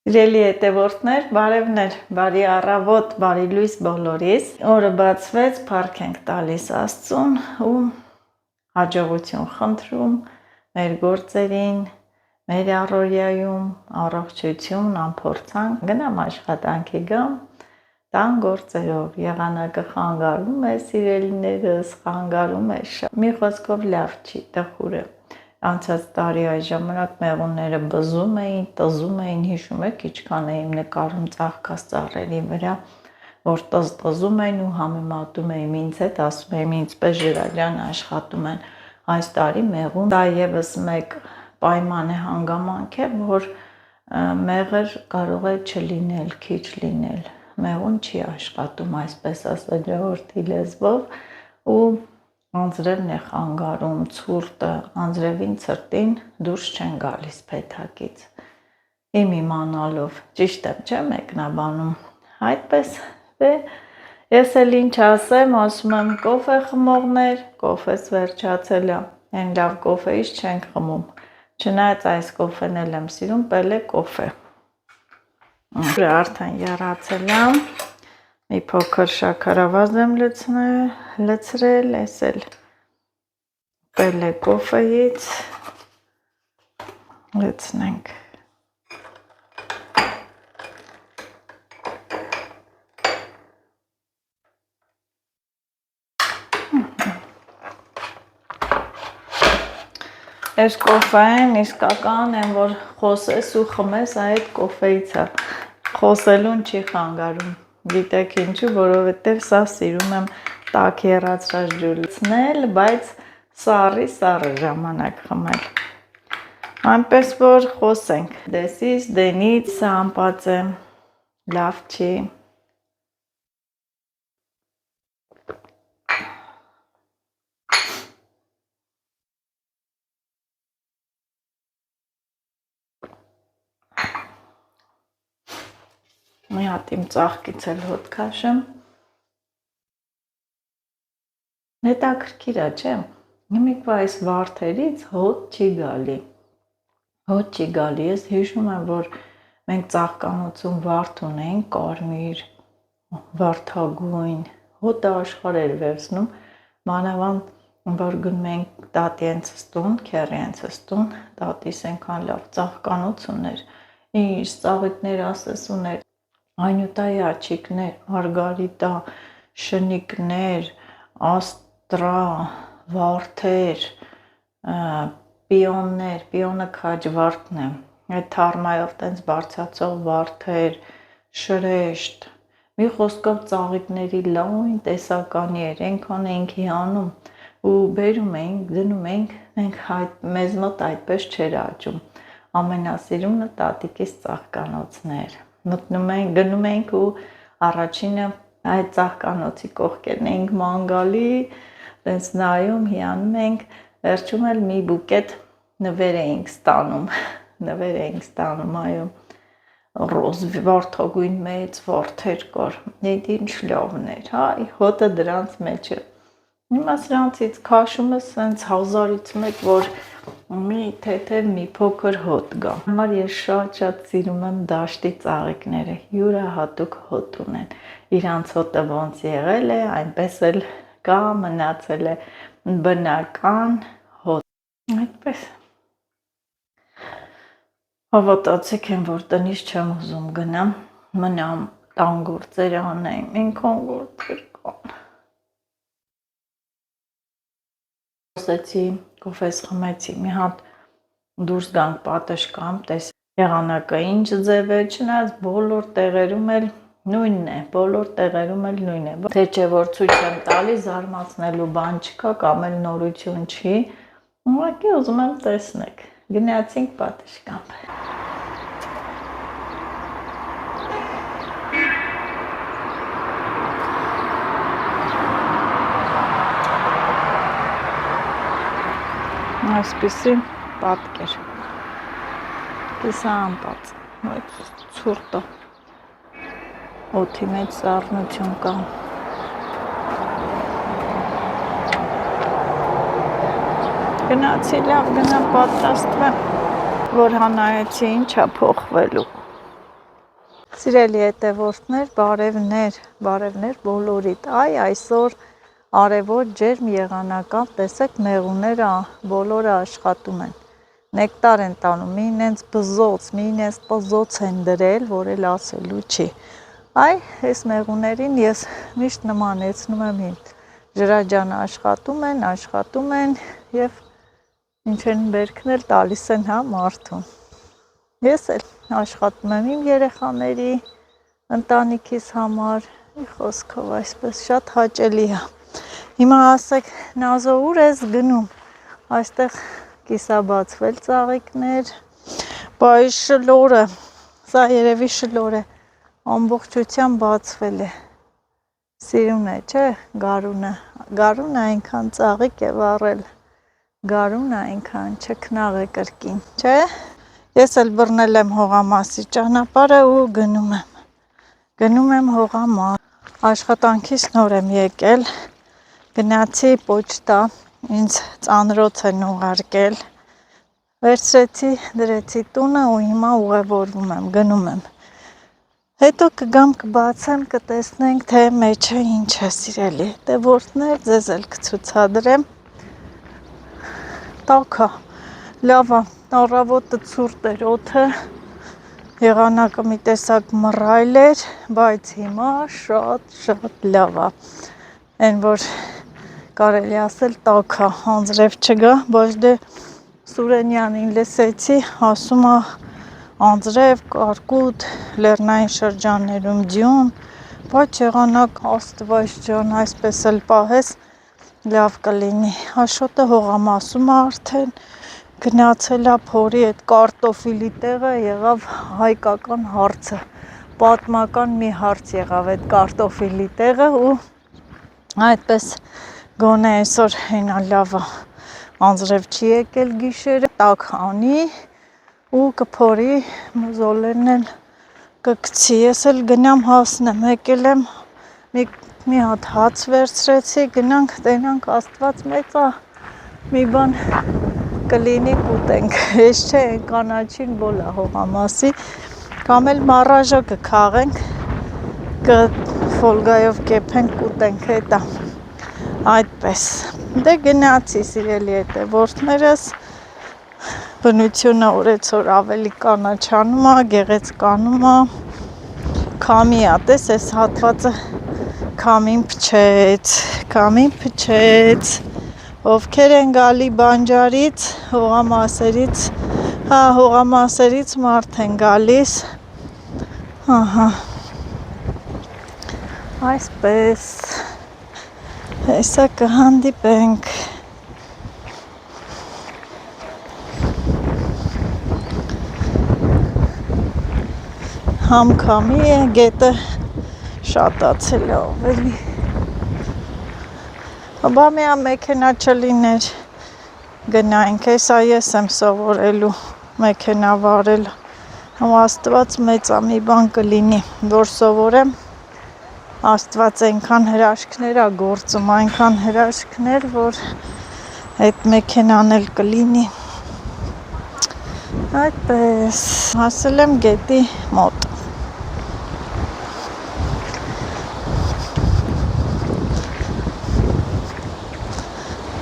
Սիրելի հետևորդներ, բարևներ, բարի առավոտ, բարի լույս բոլորիս։ Օրը բացվեց, փառք ենք տալիս Աստծուն ու հաջողություն խնդրում մեր գործերին, մեր առօրյայում, առողջություն, անփորձանք, գնամ աշխատանքի գամ, տան գործերով, եղանակը խանգարում է սիրելիներս, խանգարում է շատ։ Մի խոսքով լավ չի, տխուր է։ Անցած տարի այս ժամանակ մեղունները բզում էին, տզում էին, հիշում եք, ինչքան էին նկարում ծաղկած ծառերի վրա, որ տզում էին ու համեմատում էին ինձ հետ, ասում էին ինձպես ջրաջան աշխատում են։ Այս տարի մեղուն, դա եւս մեկ պայման է, հանգամանք է, որ մեղր կարող է չլինել, քիչ լինել, մեղուն չի աշխատում, այսպես ասած ժողովրդի լեզվով ու անձրևն է խանգարում, ցուրտը, անձրևին ցրտին դուրս չեն գալիս փեթակից։ Իմ իմանալով, ճիշտ եմ, չէ՞ մեկնաբանում։ Այդպես է, ես էլ ինչ ասեմ, ասում եմ կոֆե խմողներ, կոֆես վերջացել է, այն լավ կոֆեից չենք խմում։ Չնայած այս կոֆեն էլ եմ սիրում, պելե կոֆե։ Արդեն եռացել եմ։ Մի փոքր շաքարավազ եմ լցրել, ես էլ պելե կոֆեից լցնենք։ Այս կոֆեն իսկական են, որ խոսես ու խմես այդ կոֆեից է, խոսելուն չի խանգարում։ Գիտեք ինչու, որովհետև սա սիրում եմ տաք եռացրած ջուր լցնել, բայց սառը ժամանակ խմել։ Այնպես որ խոսենք, դեսից, դենից, սա անպած է, լավ չի։ Մի հատ իմ ծաղկից էլ հոտ քաշեմ։ Հետաքրքիր է, չէ՞։ Հիմիկվա այս վարդերից հոտ չի գալի։ Հոտ չի գալի, ես հիշում եմ, որ մենք ծաղկանոցում վարդ ունեինք, կարմիր, վարդագույն, հոտը աշխարհ էր վերցնում, մանավանդ որ գնում ենք տատիենցս տուն, քեռիենցս տուն, տատիս այնքան լավ ծաղկանոց ուներ, ինչ ծաղիկներ ասես ուներ, անյուտայի աչիկներ, մարգարիտա, շնիկներ, աստրա, վարդեր, պիոններ, պիոնը քաջ վարդն է, այդ թարմայով տենց բարձրացող վարդեր, շրեշտ, մի խոսքով ծաղիկների լայն տեսականի էր, այնքան էինք հիանում ու բերում էինք, դնում էինք, մեզ մոտ այդպես չէր աճում, ամենասիրունը տատիկիս ծաղկանոցներ, գնում էինք ու առաջինը այդ ծաղկանոցի կողքերն էինք ման գալի, տենց նայում, հիանում էինք, վերջում էլ մի բուկետ նվեր էինք ստանում, այո, ռոզ վարդագույն մեծ վարդեր կար, ինչ լավն էր, հայ, հոտը դրանց մեջ է, հիմա սրանցից քաշում ես սենց 1000-ից 1, որ մի թեթև մի փոքր հոտ գա, համար ես շատ սիրում եմ դաշտի ծաղիկները, յուրահատուկ հոտ ունեն, իրանց հոտը ոնց եղել է, այնպես էլ կա, մնացել է բնական հոտ, այդպես հավատացեք եմ, որ տնից չեմ ուզում գնամ, մնամ տան գործեր անեմ, ինքան գործեր կան։ Խոսեցի, կոֆես խմեցի, մի հատ դուրս գանք պատշգամբ, տեսեք եղանակը ինչ ձև է, չնայած բոլոր տեղերում էլ նույնն է, թե չէ որ ցույց եմ տալի, զարմացնելու բան չկա, կամ էլ նորություն չի, ուղղակի ուզում եմ տեսնեք, գնացինք պատշգամբ։ Այսպիսի պատկեր, կիսա անպած, ցուրտը, օդի մեջ սառնություն կա, գնացի լավ, գնամ պատրաստվեմ, որ հանայեցի ինչա փոխվելու, Սիրելի հետևորդներ, բարևներ բոլորիդ։ Այսօր արևոտ ջերմ եղանական, տեսեք մեղուները բոլորը աշխատում են։ Նեկտար են տանում, մին ինձ բզոց, մին ինձ պզոց են դրել, որ էլ ասելու չի։ Այս մեղուներին ես միշտ նմանեցնում եմ իմ ջրաջանը աշխատում են եւ ինչ են բերքն էլ տալիս են մարդուն։ Ես էլ աշխատում եմ իմ երեխաների, ընտանիքիս համար, մի խոսքով այսպես շատ հաճելի է։ Հիմա ասեք, Նազո, ուր ես գնում։ Այստեղ կիսաբացվել ծաղիկներ, բայ շլորը, սա երևի շլոր է, ամբողջությամբ բացվել է։ Սիրուն է, չէ, գարունը այնքան ծաղիկ է վառել, գարունը այնքան չքնաղ է կրկին, չէ։ Ես էլ բռնել եմ հողամասի ճանապարհը ու գնում եմ հողամաս։ Աշխատանքից նոր եմ եկել, գնացի պոչտա, ինձ ծանրոց են ուղարկել, վերցրեցի, դրեցի տունը ու հիմա ուղևորվում եմ, գնում եմ։ Հետո կգամ կբացեմ, կտեսնենք, թե մեջը ինչ է, սիրելի հետևորդներ, ձեզ էլ կցուցադրեմ։ Տաք է, լավ է, առավոտը ցուրտ էր օդը, եղանակը մի տեսակ մռայլ էր, բայց հիմա շատ լավ է։ Այն որ կարելի ասել տաք է, անձրև չկա, բայց դե Սուրենյանին լսեցի, ասում է անձրև, կարկուտ, լեռնային շրջաններում ձյուն, բայց եղանակ Աստված ջան, այսպես էլ պահես լավ կլինի։ Աշոտը հողամասում է արդեն գնացել է փորի այդ կարտոֆիլի տեղը եղավ հայկական հարցը, պատմական մի հարց եղավ այդ կարտոֆիլի տեղը ու այդպես գոնե այսօր հենա լավ է, անձրև չի եկել գիշերը, տաք անի ու կփորի, մոզոլերն էլ կգցի, ես էլ գնամ հասնեմ, եկել եմ մի հատ հաց վերցրեցի, գնանք տենանք, Աստված մեծ է, մի բան կլինի կուտենք, ես չէ են կանաչին բոլա հողամասի, կամ էլ մարաժա կքաղենք, կֆոլգայով կեպենք կուտենք, հետա, այդպես, դե գնացի սիրելի հետևորդներս, բնությունը օրեցօր ավելի կանաչանում է, գեղեցկանում է, քամի է, տես այս հատվածը քամին փչեց, ովքեր են գալի բանջարից, հողամասերից մարդ են գալիս, այսպես, հեսա կհանդիպենք, համ քամի է, գետը շատացել է ավելի, բա միա մեքենա չլիներ, գնայինք, հեսա ես եմ սովորելու մեքենա վարել, համ Աստված մեծ է, մի բան կլինի, որ սովորեմ, Աստված այնքան հրաշքներ է գործում, այնքան հրաշքներ, որ այդ մեքենան էլ կլինի, այդպես, հասել եմ գետի մոտ,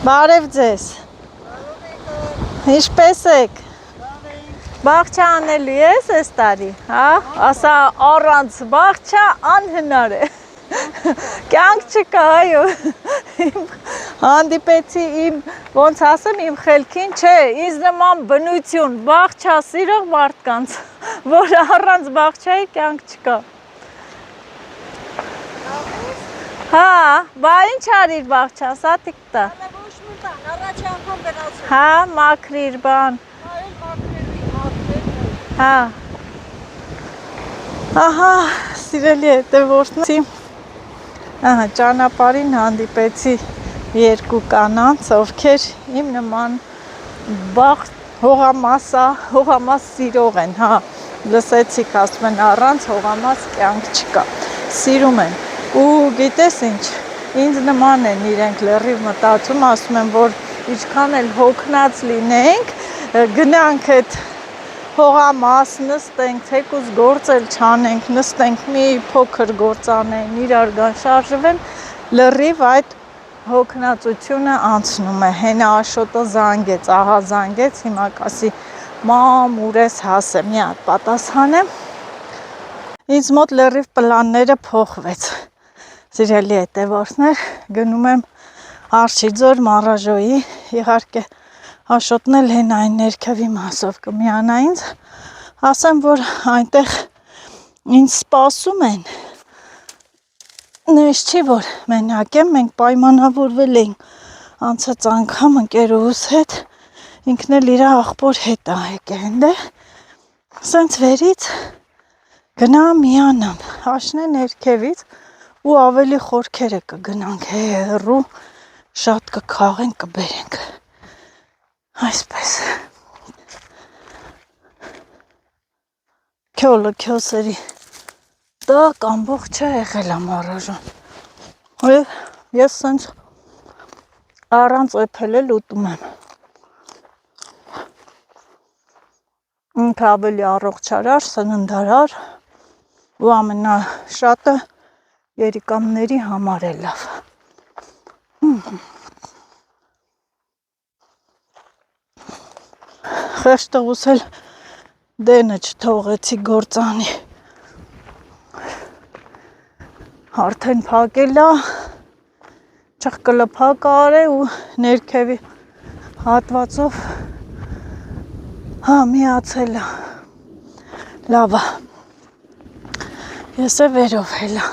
բարև ձեզ, ինչպես եք, բաղչա անելու ես ես տարի, ասա առանց բաղչա անհնար է, կյանք չկա, այո, հանդիպեցի իմ, ոնց ասեմ, իմ խելքին, չէ, ինձ նման բնություն, բաղչա սիրող մարդկանց, որ առանց բաղչայի կյանք չկա, բա ինչ արիր բաղչա, սատիկ տա, առաջի անգամ գնացում, մաքրիր բան, ահա, սիրելի հետևորդներ, ճանապարհին հանդիպեցի երկու կանանց, ովքեր իմ նման հողամաս սիրող են, լսեցիք, ասում են առանց հողամաս կյանք չկա, սիրում են, ու գիտես ինչ, ինձ նման են իրենք լրիվ մտածում, ասում են, որ ինչքան էլ հոգնած լինենք, գնանք այդ հողամաս նստենք, թեկուզ գործել չանենք, նստենք մի փոքր գործանեն, իրար գան շարժվեն, լրիվ այդ հոգնածությունը անցնում է, հենա Աշոտը զանգեց, ահա զանգեց, հիմա կասի մամ ուր ես հասեմ, մի հատ պատասխանեմ, ինձ մոտ լրիվ պլանները փոխվեց, սիրելի հետևորդներ, գնում եմ Արշիձոր Մարաժոյի, իհարկե Աշոտն էլ հենային ներքևի մասով կմիանա ինձ, ասեմ, որ այնտեղ ինձ սպասում են, նույնիսկ չի, որ մենակ եմ, մենք պայմանավորվել էինք անցած անգամ ընկերուհուս հետ, ինքն էլ իր աղբոր հետ է եկել այնտեղ, սենց վերից գնա միանամ, հաշնե ներքևից ու ավելի խորքերը կգնանք, հեռու շատ կքաղենք, կբերենք, այսպես, քյոլը քյոսերի տակ ամբողջ է եղել ամառաժան, ես սենց առանց էփել էլ ուտում եմ, ինքը ավելի առողջարար, սննդարար ու ամենաշատը երիկամների համար է լավ, խեղճտղուս էլ դենը չթողեցի գործանի, արդեն փակել է, չղկլփակ արե ու ներքևի հատվածով միացել է, լավ է, ես է վերով հելա,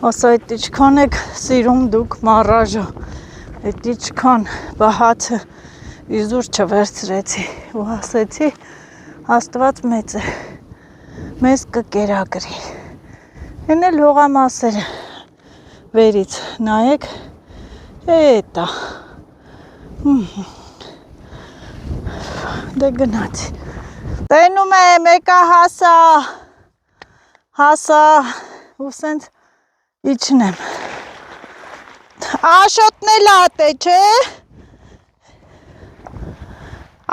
ասա այդ իչքան եք սիրում դուք Մարաժը, այդ իչքան բահացը իզուր չվերցրեցի ու ասեցի Աստված մեծ է, մեզ կկերակրի, են էլ հողամասերը վերից նայեք, էտա, դե գնացի, տենում է մեկա հասա, ու սենց իջնեմ, Աշոտն էլ ատե, չէ,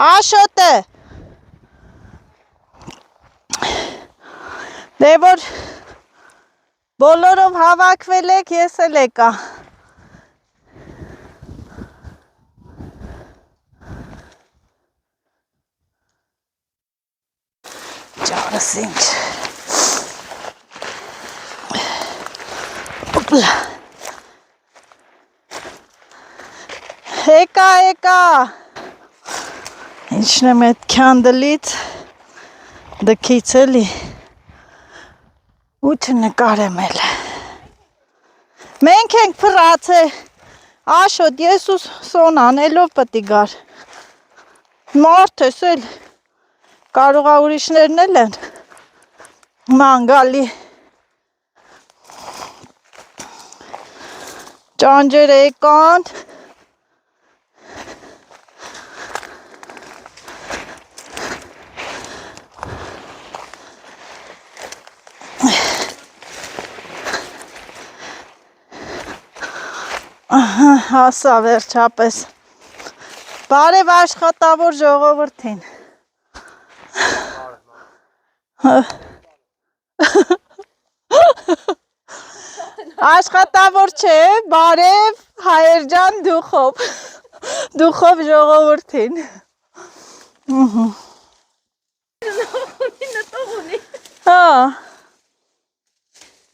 Աշոտը, դե որ բոլորով հավաքվել եք, ես էլ եկա, ճարս ինչ, օպլա, եկա, ինչն եմ էդ քյանդլից, դքից էլի, ու չնկարեմ էլ, մենք ենք պրացե, Աշոտ, ես ու Սոն անելով պտի գար, մարդ ես էլ, կարողա ուրիշներն էլ են, մանգալի, ճանջեր եկան, հասա վերջապես, բարև աշխատավոր ժողովրդին, աշխատավոր չէ, բարև հայերջան դուխով ժողովրդին,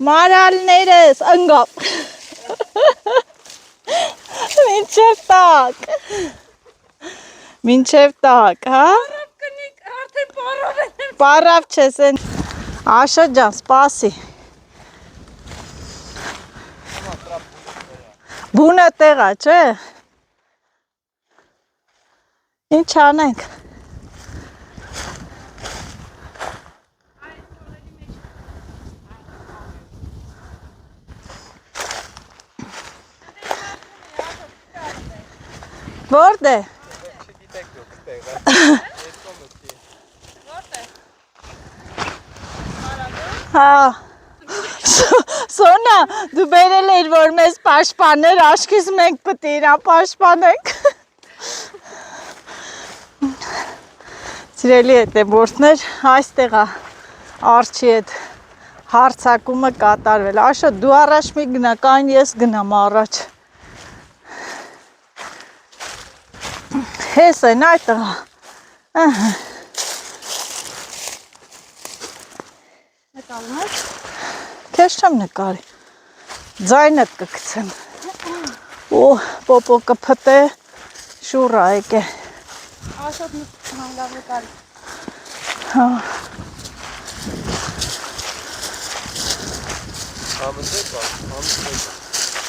մարալներս ընգապ, մինչև տակ, հա? Պարավ չես են, Աշոտ ջան, սպասի, բունը տեղա, չէ? Ինչ անենք? Որդ է? Հա։ Սոնա, դու բերել էիր, որ մեզ պաշտպաներ, աշկից մենք պետք է իրան պաշտպանենք։ Սիրելի հետևորդներ, այստեղ է արջի հետ հարցակումը կատարվել։ Աշոտ, դու առաջ մի գնա, կային ես գնամ առաջ։ Հես են այդտեղ։ Նկարում ես։ Քեզ չեմ նկարի։ Ձայնդ կգցեմ։ Ու պոպոկը փտե շուռա եկե։ Աշոտ լավ նկարի։ Հա։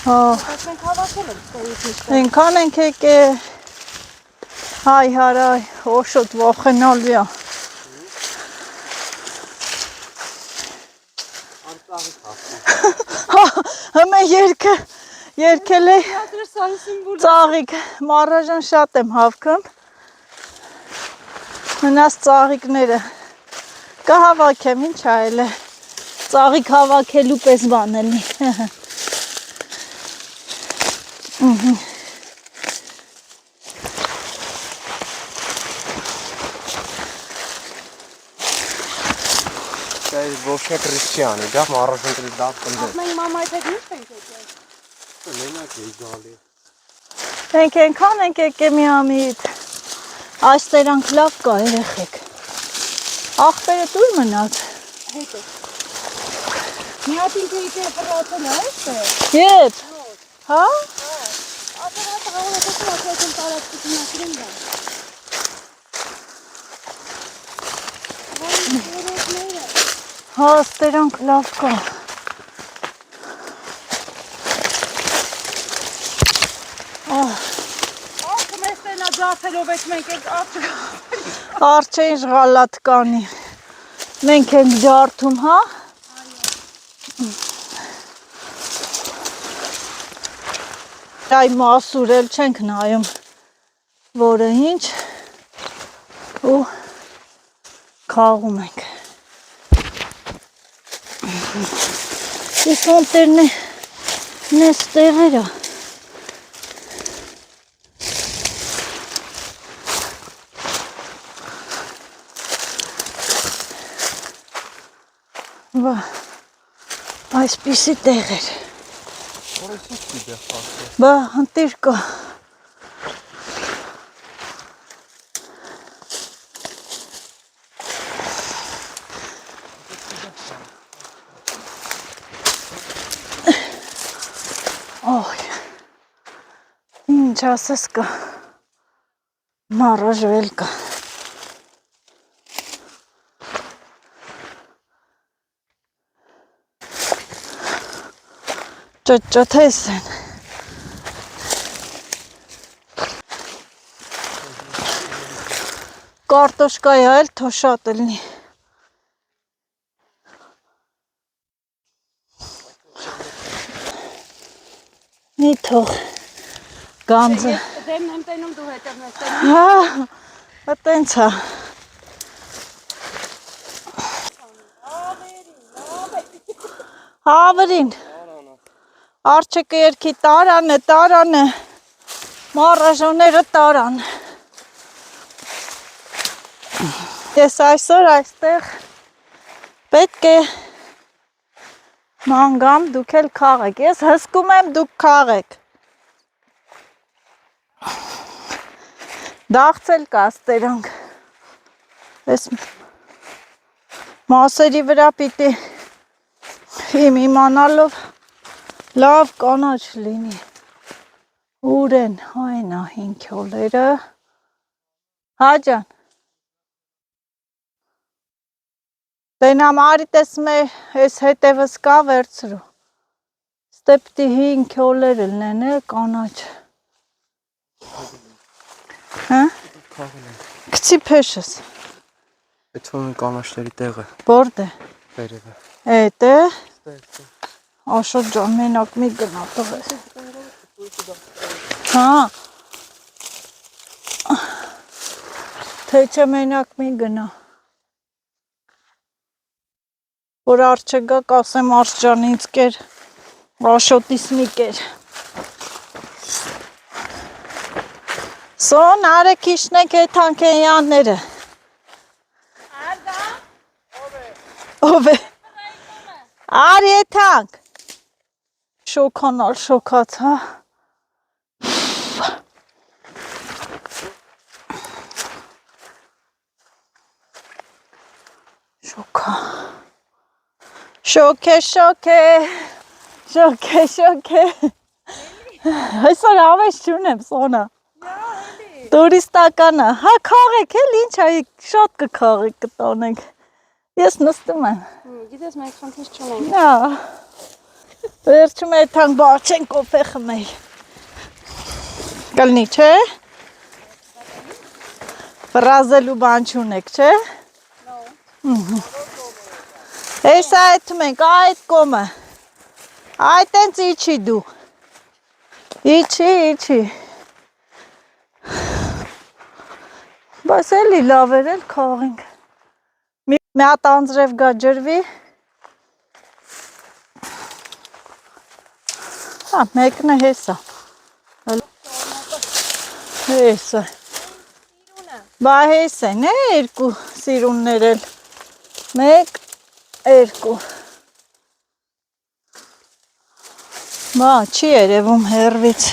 Հա։ Մենք հավաքել ենք ստեյից։ Այնքան ենք եկել։ Հայ հարայ, օշոտ ողենալու է։ Հմե երկել է ծաղիկ, մարաժան շատ եմ հավքում, մնաս ծաղիկները կհավաքեմ, ինչ այլ է, ծաղիկ հավաքելու պես բանելի, Ոչնե քրիստիանի, դա մարաժան դա կնդե։ Մենք մամայի հետ ինչ ենք եկել։ Մենակ էի գալի։ Մենք ենքան ենք եկե մի ամիտ, այստերանք լավ կա երեխեք, աղբերը տուր մնաց։ Հետ է։ Մի հատ ինքը եկել պրացել է, էստե։ Ետ, հա? Ապա հաղորդը կոչում տարածքին ասրին դա։ Հա, այստերանք լավ կա։ Ախ, մեզ տենա ձացելով եք մենք ենք արջը։ Արջեին ժղալատ կանի, մենք ենք ջարդում, հա? Այ մասուր էլ չենք նայում, որը ինչ, ու քաղում ենք։ Ես ոնտերն է նես տեղերա։ Բա, այսպիսի տեղեր։ Որից ի՞նչ դե խախտը։ Բա, ընտիր կա։ Օй, ինչ ասես կա, մարաժվել կա։ Ճոթես են։ Կարտոշկայի այլ թո շատ էլնի։ Մի թող գանձը։ Դեմն եմ տենում դու հետևն ես տենում։ Հա, տենց է։ Հավերին։ Արջեկը երկի տարան է, մարաժոները տարան։ Ես այսօր այստեղ պետք է մանգամ դուք էլ քաղեք, ես հսկում եմ դուք քաղեք։ Դաղցել կա ստերանք, ես մասերի վրա պիտի իմ իմանալով լավ կանաչ լինի, ուր են, այնա հինքյոլերը, հաջան, տենամ արիտես մեր ես հետևս կա վերցրու, ստեպտի հինքյոլեր լնեն է կանաչ, հա, կցի պեշս, Այդ ոն կանաշների տեղը, բորդ է, վերևը։ էտ է, Աշոտ ջան, մենակ մի գնա տղես, հա, թե չէ մենակ մի գնա, որ արջը գա կասեմ Արշջան ինձ կեր, Աշոտիս մի կեր։ Սոն արեք իշնեք այդ հանքեյանները։ Ով է։ Արի այդ հանք։ Շոքանալ շոքած, հա։ Շոքա։ Շոքե։ Այսօր ավես չունեմ, Սոնա։ Տուրիստականը, հա քաղեք էլ ինչ այ շատ կքաղեք կտոնենք։ Ես նստում եմ։ Գիտես մենք խնդիր չունենք։ Նա։ Վերջում է թանկ բաչեն կոֆե խմել։ Կլնի, չէ։ Վրազելու բան չունեք, չէ։ Հեսա այդում ենք, այդ կոմը։ Այդ ենց իչի դու։ Իչի։ Բայց էլի լավ էր էլ քաղենք։ Մի հատ անձրև գա ջրվի։ Հա, մեկն է հեսա։ Հեսա։ Բա հես են է երկու սիրուններ էլ։ Մեկ, երկու։ Բա չի երևում հեռվից։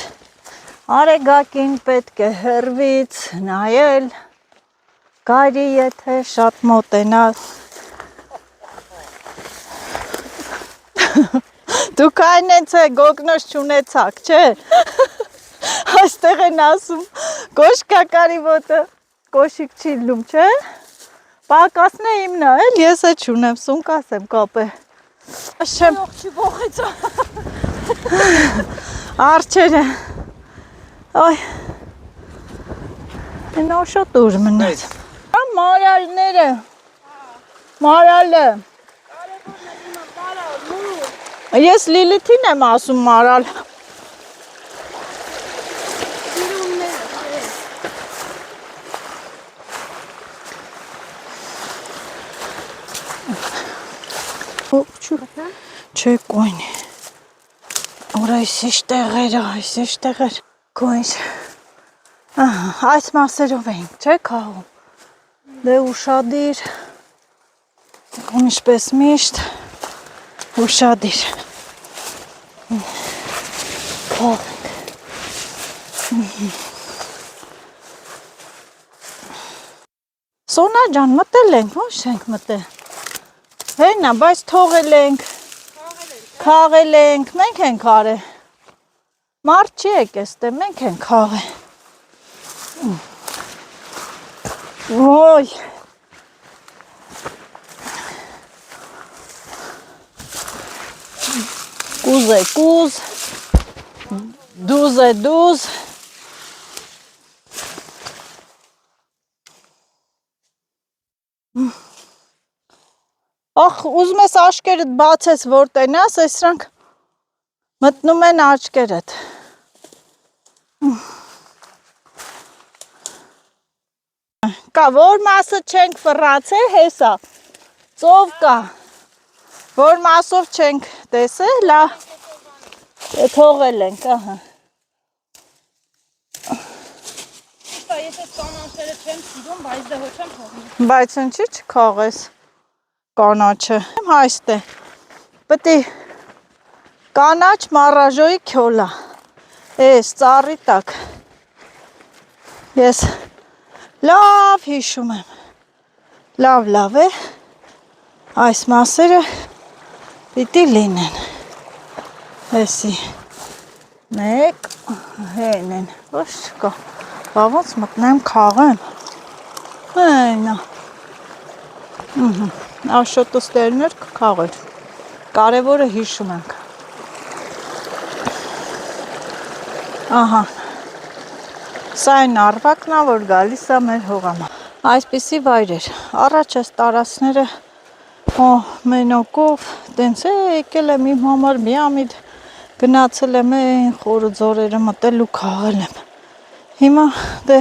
Արեգակին պետք է հեռվից նայել։ Գարի եթե շատ մոտենալ։ Դուք այն ենց է գոգնոց չունեցաք, չէ։ Այստեղ են ասում, կոշկակարի ոտը կոշիկ չի լում, չէ։ Պակասն է իմնա էլ, ես է չունեմ, սունկաս եմ կապե։ Աշեմ Չի ողեցա։ արջերը։ Այ, նո շատ ուր մնաց։ Մարալները, մարալը։ Ես Լիլիթին եմ ասում մարալ։ Չէ կոյնի։ Ուր այսիշ տեղեր, կոյնչ։ Այս մասերով էինք, չէ կաղում։ Դե ուշադիր, ինչպես միշտ, ուշադիր։ Սոնա ջան, մտել ենք, ոչ ենք մտել։ Հենա, բայց թողել ենք, քաղել ենք, մենք ենք արել։ Մարդ չի եկես, դե մենք ենք քաղել։ Ոյ։ Կուզ է կուզ, դուզ է դուզ։ Ախ, ուզում ես աշկերդ բացես, որ տենաս, այս սրանք մտնում են աչկերդ։ Կա, որ մասը չենք վռացել, հեսա, ծով կա, որ մասով չենք տեսել, լա, թողել ենք, ահա։ Ես այս կանաչերը չեմ սիրում, բայց դե հո չեմ թողնում։ Բայց ինչի չքաղես կանաչը, հայստ է, պտի կանաչ մարաժոյի քյոլա, ես ծառի տակ, ես լավ հիշում եմ, լավ է, այս մասերը պիտի լինեն, եսի, մեկ, հեն են, ոչ չկա, բավոց մտնեմ կաղեմ, հենա, աշոտոստերներ կքաղեր, կարևորը հիշում ենք, ահա, սա այն արվակն է, որ գալիս է մեր հողամա, այսպիսի վայրեր, առաջ ես տարածները մենոկով, տենց է եկել եմ իմ համար միամիտ գնացել եմ այն խորը ձորերը մտել ու քաղել եմ, հիմա դե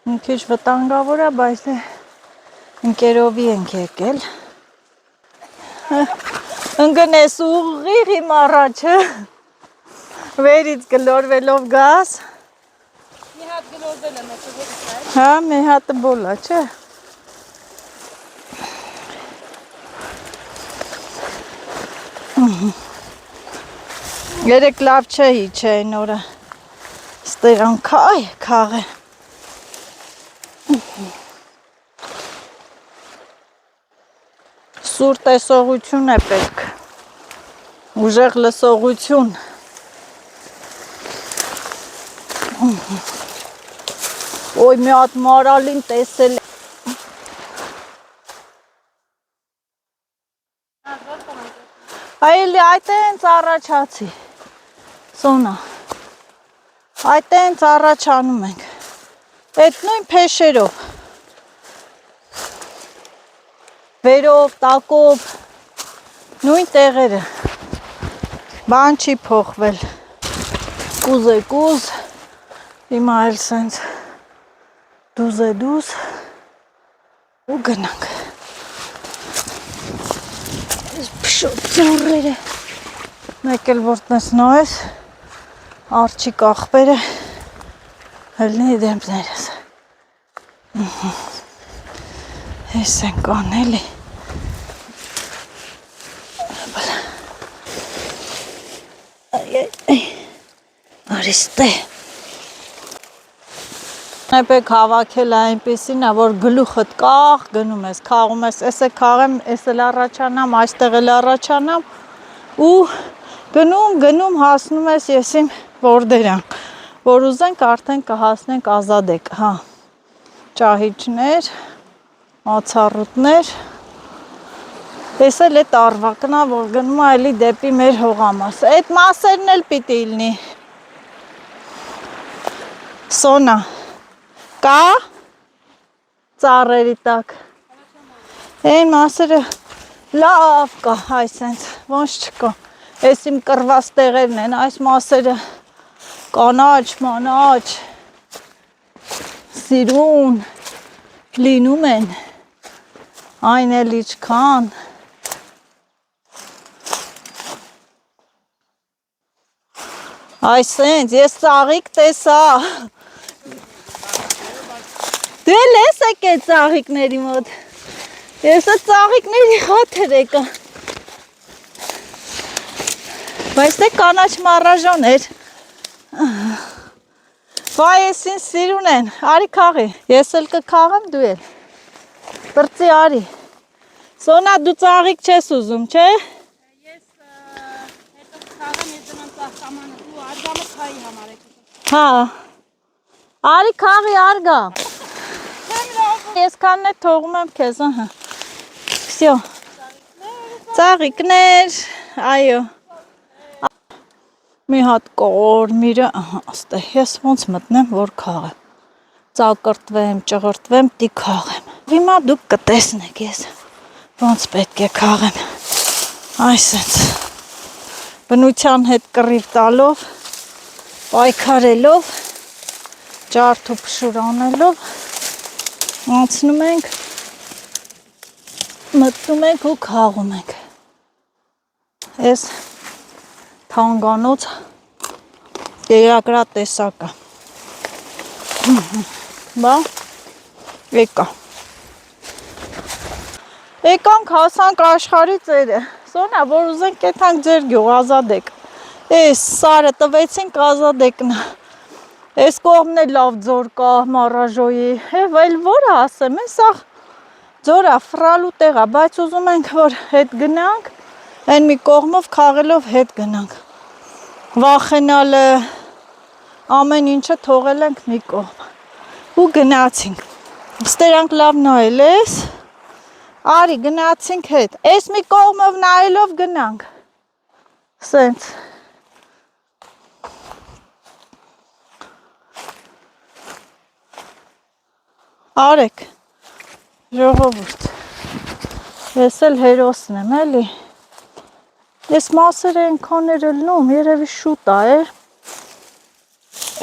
մի քիչ վտանգավոր է, բայց դե ընկերովի ենք եկել, Ընկնես ուղիղ իմ առաջը, վերից գլորվելով գաս, Մի հատ գլորվել եմ էսը որ իսա հա, մի հատը բոլա, չէ։ Երեք լավ չէի, չէ, այն օրը, ստերան կայ, կաղ է։ Սուր տեսողություն է պետք, ուժեղ լսողություն։ Ոյ մի հատ մարալին տեսել է։ Այելի այդ է հենց առաջացի, Սոնա, այդ է հենց առաջանում ենք, այդ նույն փեշերով, վերով, տակով, նույն տեղերը, բան չի փոխվել, կուզ է կուզ, հիմա էլ սենց դուզ է դուզ ու գնանք։ Փշոտ ծուրերը, մեկ էլ որ տեսնոյես, արջի կախբերը, հելնի դեմպներս, ես ենք անելի, արիստե, Նեպեք հավաքել այնպիսին է, որ գլուխդ կաղ գնում ես, կաղում ես, ես է կաղեմ, ես էլ առաջանամ, այստեղ էլ առաջանամ ու գնում հասնում ես ես իմ որդերան, որ ուզենք արդեն կհասնենք ազադեք, հա, ճահիճներ, ացառուտներ, ես էլ էտ արվակնա, որ գնում այլի դեպի մեր հողամաս, էտ մասերն էլ պիտի իլնի, Սոնա, կա ծառերի տակ, են մասերը լավ կա, այսենց, ոնց չկա, ես իմ կրված տեղերն են, այս մասերը կանաչ, մանաչ, սիրուն, լինում են, այն էլ իչքան, այսենց, ես ծաղիկ տեսա, դու էլ ես եկել ծաղիկների մոտ, ես է ծաղիկների խաթր եկա, բայց դե կանաչ մարաժոն էր, վայ ես ինձ սիրուն են, արի կաղի, ես էլ կքաղեմ դու էլ, պրծի արի, Սոնա դու ծաղիկ չես ուզում, չէ? Ես հետո կքաղեմ ես դնան ծաղկամանը դու արգամը քայի համար եք Հա, արի կաղի արգա, ես կանն է թողում եմ քեզ, ահա, վսյո, ծաղիկներ, այո, մի հատ կորմիրը, աստե, ես ոնց մտնեմ, որ կաղեմ, ծակրտվեմ, ճղրտվեմ, տի կաղեմ, հիմա դուք կտեսնեք ես, ոնց պետք է կաղեմ, այսենց, բնության հետ կռիվ տալով, պայքարելով, ջարդ ու փշուր անելով, անցնում ենք, մտնում ենք ու կաղում ենք, ես թանգանոց երագրատեսակը, բա, եկա, եկանք հասանք աշխարի ծերը, Սոնա, որ ուզենք կետանք ձեր գյուղ, ազադեք, ես սարը տվեցինք ազադեկնա, ես կողմն է լավ ձոր կա, մարաժոյի, էլ որը ասեմ, ես աղ ձորա ֆրալու տեղա, բայց ուզում ենք, որ հետ գնանք, են մի կողմով կաղելով հետ գնանք, վախենալը, ամեն ինչը թողել ենք մի կողմ, ու գնացինք, ստերանք լավ նայել ես, արի գնացինք հետ, ես մի կողմով նայելով գնանք, սենց, արեք, ժողովուրդ, ես էլ հերոսն եմ, էլի, ես մասերը ենքան էր ելնում, երևի շուտ է,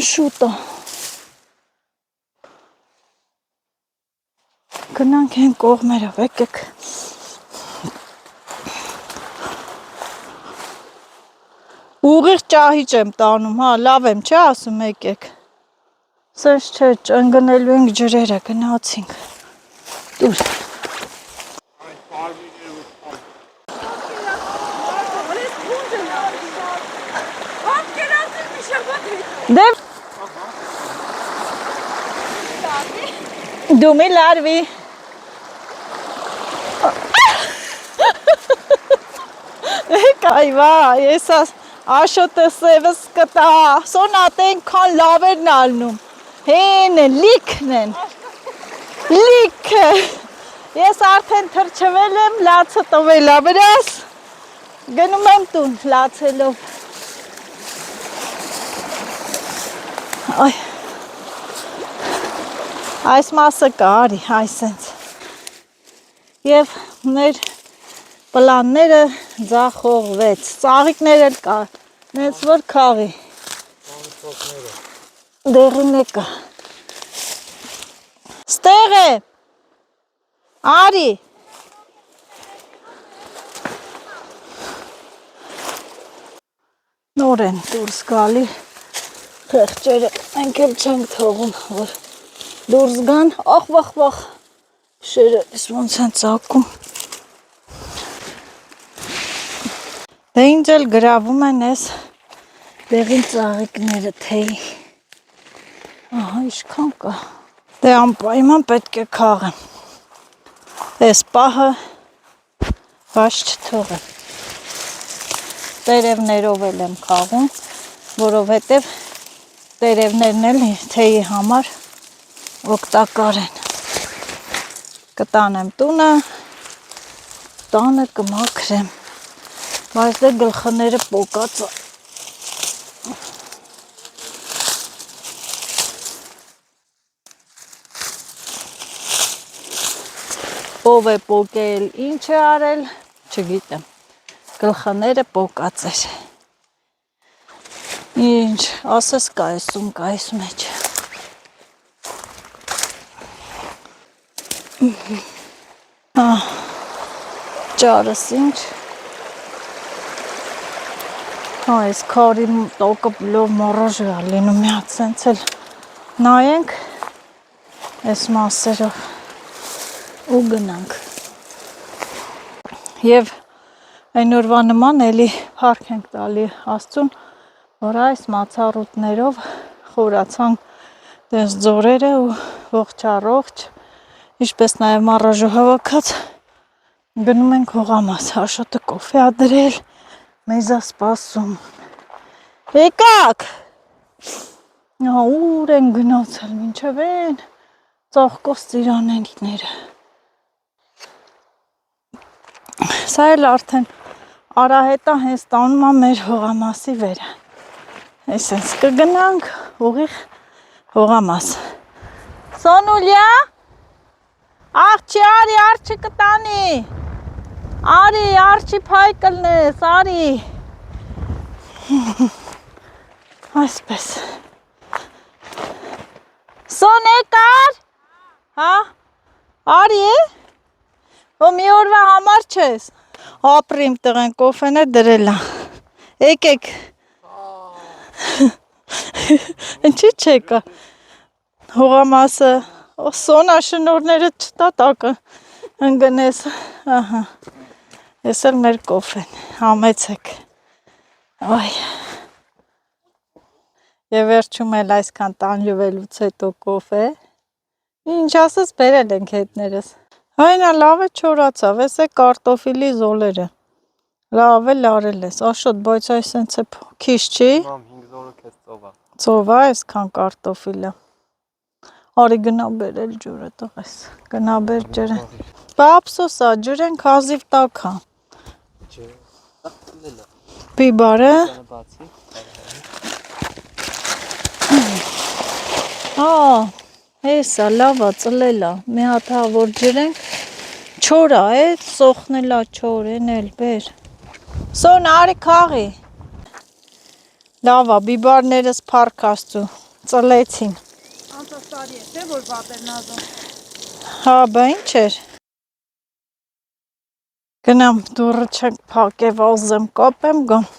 շուտ է, գնանք են կողմերով, եկեք, Ուղիղ ճահիճ եմ տանում, հա, լավ եմ, չէ՞ ասում եկեք։ Սենց չէ, ընկնելու ենք ջրերը, գնացինք։ Դուր։ Դե դու մի լարվի։ Այվա, ես աշոտը սևս կտա, սոնատ ենքան լավերն ալնում, հեն են, լիքն են, լիքը, ես արդեն թրչվել եմ, լացը տվելա վրաս, գնում եմ տուն լացելով, այս մասը կա, արի, այսենց, և մեր պլանները ձախողվեց, ծաղիկներ էլ կա, նենց որ քաղի, դեղին է կա, ստեղ է, արի, նոր են դուրս գալի, խեղճերը մենք էլ չենք թողում, որ դուրս գան, ախ, շերը ես ոնց են ծակում, դե ինձ էլ գրավում են ես դեղին ծաղիկները թեյի, ահա իշքան կա, դե անպայման պետք է քաղեմ, ես պահը բաց չթողեմ, տերևներով էլ եմ քաղում, որովհետև տերևներն էլ թեյի համար օգտակար են, կտանեմ տունը, տանը կմաքրեմ, բայց դե գլխները պոկած է, ով է պոկել, ինչ է արել, չգիտեմ, գլխները պոկած էր, ինչ, ասես կայսում կայս մեջ, ճարս ինչ, այս քարի տոկը լով մորոժ է լինում, միատ սենց էլ նայենք այս մասերով ու գնանք և այն օրվա նման էլի փառք ենք տալի Աստծուն, որ այս մացառուտներով խորացան դες ձորերը ու ողջ առողջ, ինչպես նաև մառաժու հավաքած գնում ենք հողամաս, Աշոտը կոֆե ա դրել, մեզ ա սպասում, եկաք, ուր են գնացել, մինչև են ծաղկոս ծիրանենիները, սա էլ արդեն արահետա հենց տանում ա մեր հողամասի վերը, այսենց կգնանք ուղիղ հողամաս, Սոնուլյա, աղջի արի, արջի կտանի, արի, արջի փայ կլնես, արի, այսպես, Սոն եկար, հա, արի է, ու մի օրվա համար չես, ապրիմ տղեն կոֆեն է դրելա, եկեք, ինչի չեկա, հողամասը, Սոնա շնորները չտա տակը, ընգնես, ահա, ես էլ մեր կոֆեն, համեցեք, այ, և վերջում էլ այսքան տանջվելուց հետո կոֆե, ինչ ասես բերել ենք հետներս, այնա լավ է չորացավ, ես է կարտոֆիլի զոլերը, լավ էլ արել ես, Աշոտ, բայց այս սենց է քիչ չի, Մամ 5 զորը քեզ ծովա, ծովա այսքան կարտոֆիլը, արի գնա բերել ջուրը տղես, գնա բեր ջրը, բա ափսոսա, ջրեն քազիվ տակա, բիբարը, հեսա, լավա, ծլելա, մի հատ հա, որ ջրենք, չորա է, սոխնելա չոր, են էլ բեր, Սոն արի քաղի, լավա, բիբարներս փառք Աստծու, ծլեցին, Անտաստարի է, թե որ բատերն ազում, հա, բա ինչ էր, գնամ դուրը չենք փակև ազեմ կապեմ գամ,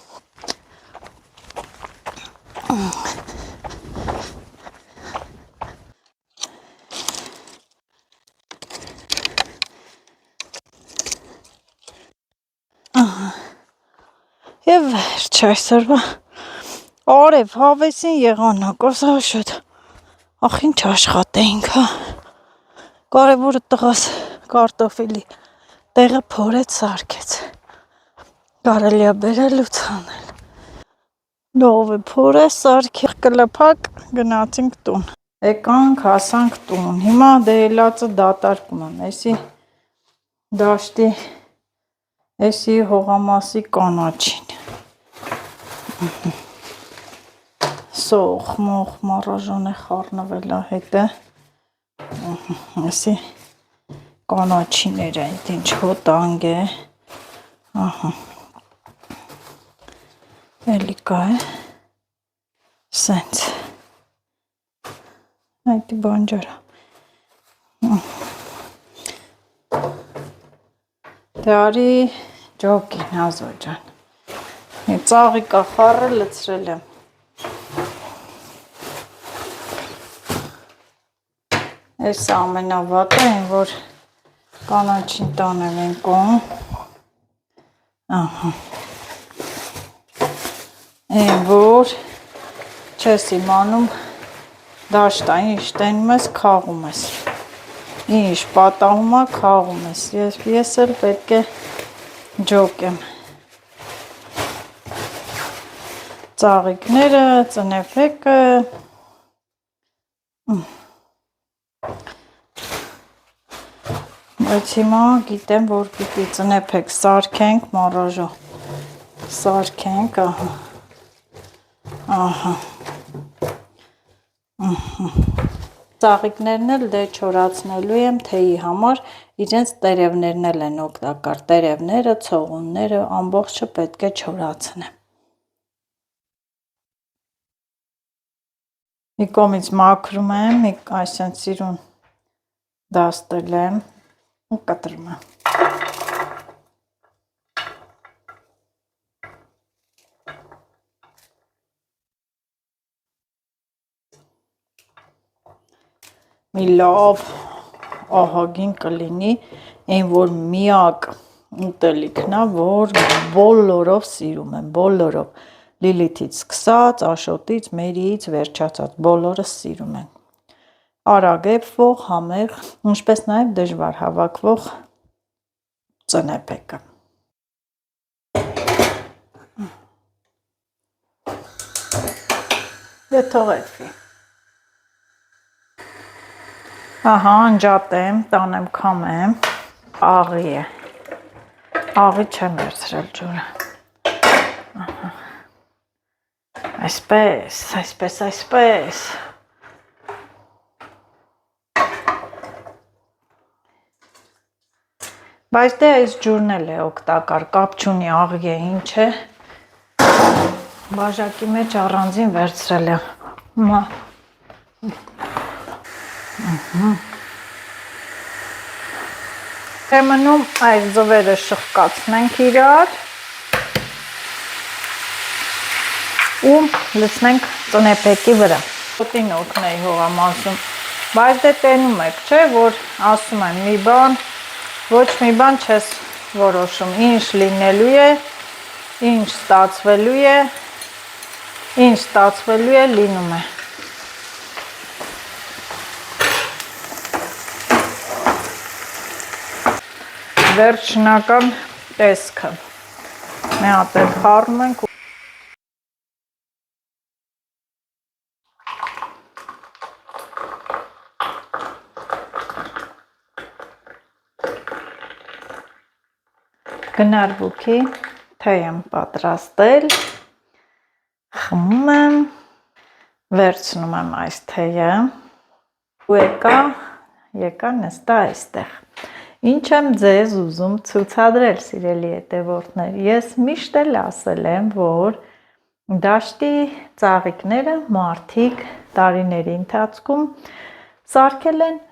Եվ վերջ այսօրվա արև հավեսին եղանակով զաշոտ ախ ինչ աշխատեինք հա կարևորը տղաս կարտոֆիլի տեղը փորեց սարքեց կարելի է բերել ու ցանել լավ է փորեց սարքի կլփակ գնացինք տուն եկանք հասանք տուն հիմա դելացը դատարկում եմ էսի դաշտի էսի հողամասի կանաչին սող մող մարաժան է խառնվել է հետը էսի կանաչիներ այդ ինչ հոտանգ է ահա էլի կա է սենց այդի բանջարա դարի ջոկին հազոր ջան ծաղիկա խառը լցրել եմ Այս ամենավատը են, որ կանաչին տանեմ են կոն, ահա, են, որ չես իմանում դաշտա, ինչ տենում ես, կաղում ես, ինչ պատահում է, կաղում ես, ես էլ պետք է ջոկ եմ, ծաղիկները, ծնեփեկը, Բայց հիմա գիտեմ, որ պիտի ծնեփեք սարքենք, մարաժո, սարքենք, ահա, ծաղիկներն էլ դե չորացնելու եմ թեյի համար, իրենց տերևներն էլ են օգտակար, տերևները, ցողունները, ամբողջը պետք է չորացնեմ։ Մի կողմից մաքրում եմ, այսինքն սիրուն դաստել եմ, ու կտրում եմ։ Մի լավ ահագին կլինի, այն որ միակ ուտելիքն է, որ բոլորով սիրում եմ, բոլորով, Լիլիթից սկսած, Աշոտից, Մերիից վերջացած, բոլորը սիրում են։ Արագ էփվող, համեղ, ինչպես նաև դժվար հավաքվող ծնեփեկը։ Դե թող էփվի։ Ահա, անջատեմ, տանեմ, քամեմ, աղի է, աղի չեմ վերցրել ջուրը, այսպես, բայց դե այս ջուրն էլ է օգտակար, կապ չունի աղի է, ինչ է, բաժակի մեջ առանձին վերցրել եմ, Թե մնում այս ձվերը շղկացնենք իրար ու լցնենք ծնեփեկի վրա։Ոտին օգնեի հողամասում, բայց դե տենում եք, չէ, որ ասում են մի բան, ոչ մի բան չես որոշում, ինչ լինելու է, ինչ ստացվելու է, լինում է։ Վերջնական տեսքը։ Մի հատ էլ խառնում ենք գնարբուքի թեյ եմ պատրաստել, խմում եմ, վերցնում եմ այս թեյը ու եկա նստա այստեղ։ Ինչ եմ ձեզ ուզում ցուցադրել, սիրելի հետևորդներ, ես միշտ էլ ասել եմ, որ դաշտի ծաղիկները մարդիկ տարիների ընթացքում սարքել են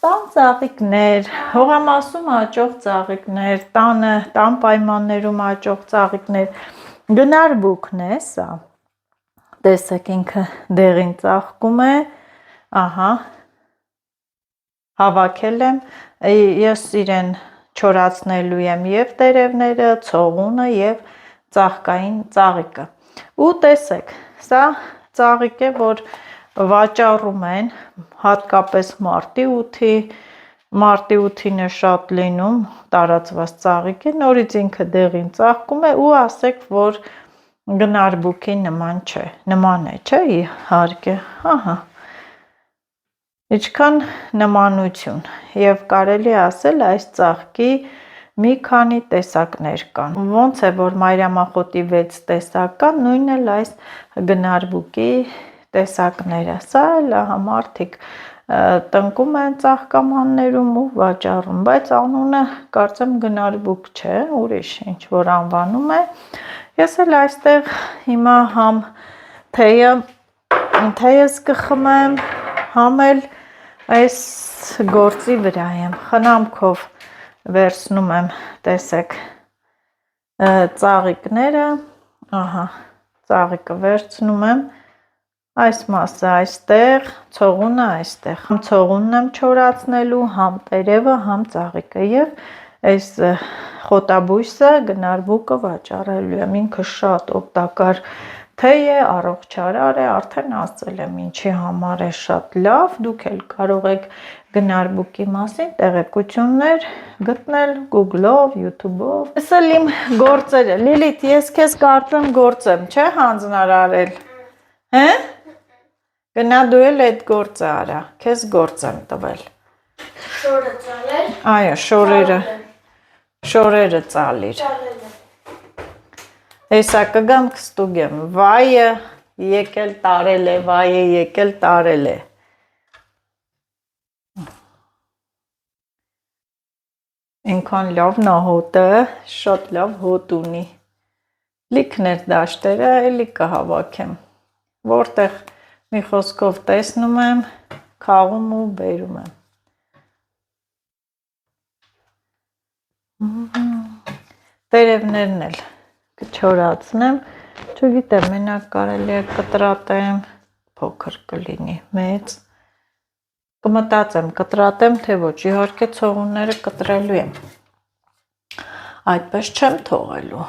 տան ծաղիկներ, հողամասում աճող ծաղիկներ, տան պայմաններում աճող ծաղիկներ, գնարբուքն է սա, Տեսեք ինքը դեղին ծաղկում է, ահա, հավաքել եմ, ես իրեն չորացնելու եմ և տերևները, ցողունը և ծաղկային ծաղիկը։ Ու տեսեք, սա ծաղիկ է, որ վաճառում են, հատկապես մարտի 8-ին է շատ լինում, տարածված ծաղիկ է, նորից ինքը դեղին ծաղկում է ու ասեք, որ գնարբուկի նման չէ, նման է, չէ, իհարկե, ահա, ինչքան նմանություն, և կարելի ասել այս ծաղկի մի քանի տեսակներ կան, ոնց է, որ մայրամախոտի 6 տեսակ կան, նույնն էլ այս գնարբուկի տեսակները, սա էլ մարդիկ տնկում են ծաղկամաններում ու վաճառում, բայց անունը կարծեմ գնարբուկ չէ, ուրիշ ինչ որ անվանում է, ես էլ այստեղ հիմա համ թեյս կխմեմ, համ էլ այս գործի վրա եմ, խնամքով վերցնում եմ, տեսեք, ծաղիկները, ահա, ծաղիկը վերցնում եմ, այս մասը այստեղ, ցողունը այստեղ, համ ցողունն եմ չորացնելու, համ տերևը, համ ծաղիկը և այս խոտաբույսը գնարբուկը վաճառելու եմ, ինքը շատ օգտակար թեյ է, առողջարար է, արդեն ասել եմ ինչի համար է շատ լավ, դուք էլ կարող եք գնարբուկի մասին տեղեկություններ գտնել Google-ով, YouTube-ով։ Ես էլ իմ գործերը, Լիլիթ, ես քեզ կարծեմ գործ եմ, չէ՞ հանձնարարել, հե՞։ Գնա դու էլ այդ գործը արա, քեզ գործ եմ տվել։ Շորը ծալել։ Այո, շորերը ծալիր։ Հեսա կգամ կստուգեմ, վայը եկել տարել է, վայը եկել տարել է։ Ինքան լավ նահոտը, շատ լավ հոտ ունի։ Լիքներ դաշտերը էլի կհավաքեմ, որտեղ մի խոսքով տեսնում եմ, քաղում ու բերում եմ։ Տերևներն էլ կչորացնեմ, չգիտեմ, մենակ կարելի է կտրատեմ, փոքր կլինի, մեծ, կմտածեմ, կտրատեմ, թե ոչ, իհարկե ցողունները կտրելու եմ, այդպես չեմ թողելու։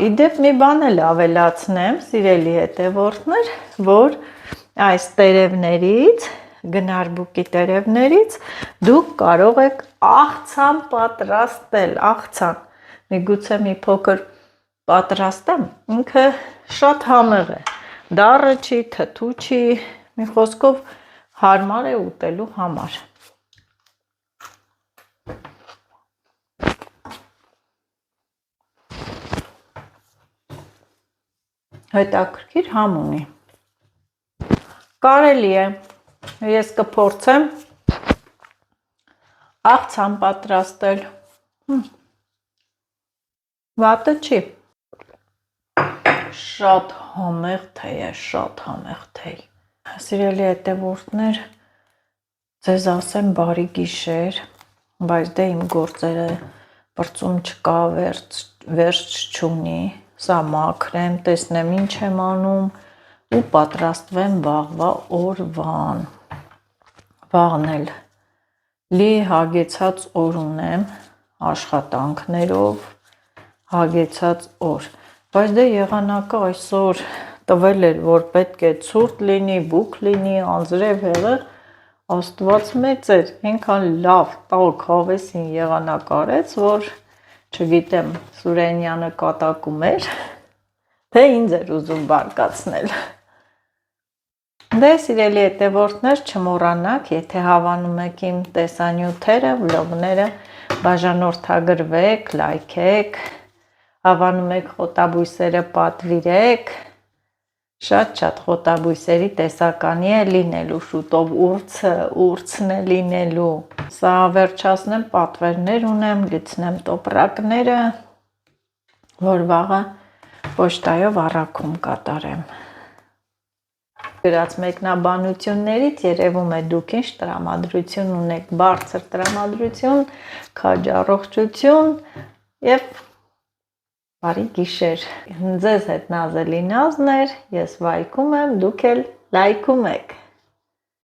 Իդեպ մի բան էլ ավելացնեմ, սիրելի հետևորդներ, որ այս տերևներից, գնարբուկի տերևներից դուք կարող եք աղցան պատրաստել, աղցան, միգուցե մի փոքր պատրաստեմ, ինքը շատ համեղ է, դառը չի, թթու չի, մի խոսքով հարմար է ուտելու համար։ Հետաքրքիր համ ունի։ Կարելի է, ես կփորձեմ աղցան պատրաստել։ Վատը չի։ Շատ համեղ թեյ է, շատ համեղ թեյ։ Սիրելի հետևորդներ, ձեզ ասեմ բարի գիշեր, բայց դե իմ գործերը բրծում չկա, վերջ չունի, սա մաքրեմ, տեսնեմ ինչ եմ անում ու պատրաստվեմ վաղվա օրվան։ Վաղն էլ լի հագեցած օր ունեմ, աշխատանքներով հագեցած օր, բայց դե եղանակը այսօր տվել էր, որ պետք է ցուրտ լինի, բուք լինի, անձրև հեղեղ, Աստված մեծ էր, այնքան լավ տաք հավեսին եղանակ արեց, որ չգիտեմ, Սուրենյանը կատակում էր, թե ինձ էր ուզում բարկացնել։ Դե սիրելի հետևորդներ, չմոռանաք, եթե հավանում եք իմ տեսանյութերը, վլոգները, բաժանորդագրվեք, լայքեք, հավանում եք խոտաբույսերը, պատվիրեք, շատ խոտաբույսերի տեսականի է լինելու, շուտով ուրցն է լինելու, սա վերջացնեմ, պատվերներ ունեմ, լցնեմ տոպրակները, որ վաղը պոչտայով առաքում կատարեմ։ Գրած մեկնաբանություններից երևում է դուք ինչ տրամադրություն ունեք, բարձր տրամադրություն, քաջ առողջություն և Բարի գիշեր։ Ձեզ հետ Նազելի Նազն էր, ես վայքում եմ, դուք էլ լայքում եք։